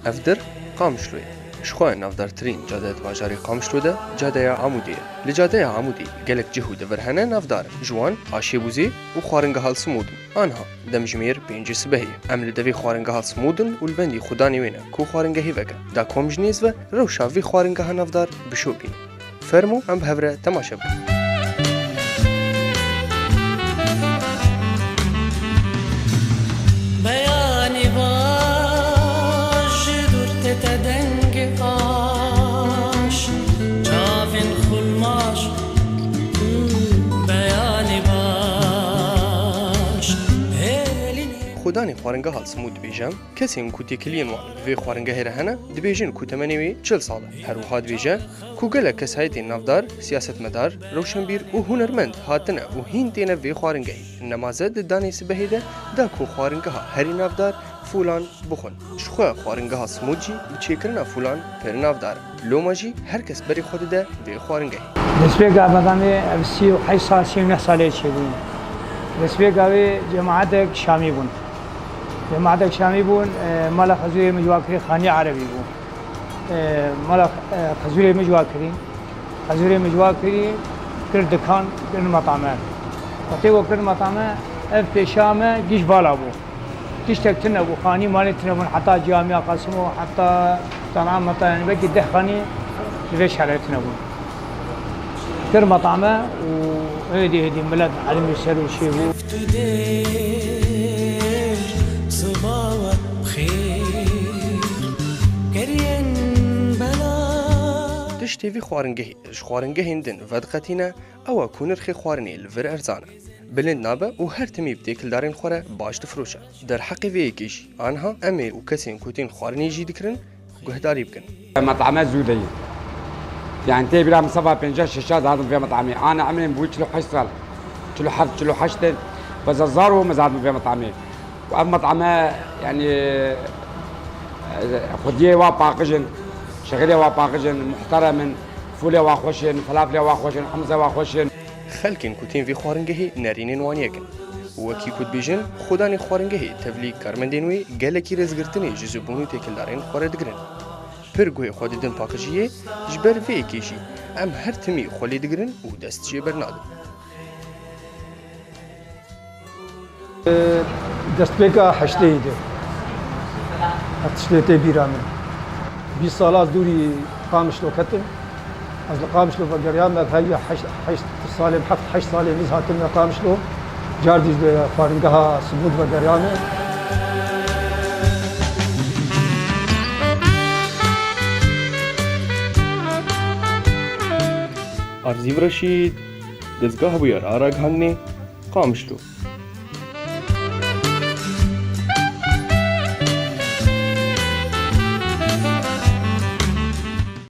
افدر قامشلوی شخواه نافدارترین جاده باجاری قامشلو ده جاده عمودیه. لجاده عمودی گلک جهود ورهنه نافدار جوان آشیبوزی و خوارنگهال سمودن. آنها دمجمیر پینج سبهی. امر دوی خوارنگهال سمودن و البندی خدا نیوینه کو خوارنگهی وگه. دا کمجنیز و روشا وی خوارنگه نافدار بشو بین. فرمو ام بهوره تماشا بکن. خدانی خوارنگه هال سمود بیجم کسی مکوتی کلین وان دوی خوارنگه هرهنه دبیجن کو تمنیوی 40 ساله هر وحاد بیجه کو گله کسایتی نافدار سیاست مدار روشنبیر و هنرمند هاتنه و هین تینه وی خوارنگه نمازه دانی سبهیده دا کو خوارنگه ها هری نافدار فلان بخون شخواه خوارنگه ها سمودجی بچیکرنا فلان پر نافدار لوماجی هر کس بری خود ده وی خوارنگه نسبه قابدانه 38 سال 39 ساله چه بون نسبه قابه جماعتك شامی بون جماعتك شامی بون مال خزوی مجواکری خانی عربی بون مال خزوی مجواکری کرد دکان کرد مطعمه وقتی و کرد مطعمه اف پیشامه گیش بالا بون گیش تکتنه بو خانی مالی تنه بون حتی جامعه قاسم و حتی تنام مطعمه بکی 10 خانی جویش حالتنه بون کرد مطعمه و هدي ملاد علم السر وشيبو تشتی وی خوارنگه هندن ودقتینه او کونرخی خوارنی لور ارزانه بلند نابه و هر تمی بدیکل دارین خوره باش تفروشه در حقی وی یکیش آنها امی و کسین کوتین خوارنی جی دکرن گهداری بکن مطعمات زودية يعني انت بلا مصفى 5 6 هذا في مطعمي انا عمري بقول له 8 سال له حد له حشتين بس الزارو مزاد في مطعمي واما مطعمه يعني خديه وباقجن شغله وباقجن محترم فوله واخوشن فلافله واخوشن حمزه واخوشن خلکین کوتین وی خوارنگهی نرینین وانیگن وکی کود بیجن خدانی خوارنگهی تبلیغ کارمندینوی گلکی رزگرتنی جزبونو تکل دارین خوره دگرن پرگوی خود دن پاکجیه جبر وی کیشی ام هر تمی خولی دگرن و دستجی برنادن دستپیکا هشته ده هشته بیرامن 20 سال از دوری قامشلو کتن از قامشلو و جریان از هی 8 سال 8 سال میز هاتن قامشلو جاردیز فارنگها سمود و جریانه ارزیو رشید دزگاه بیار آراگ هنگی قامشلو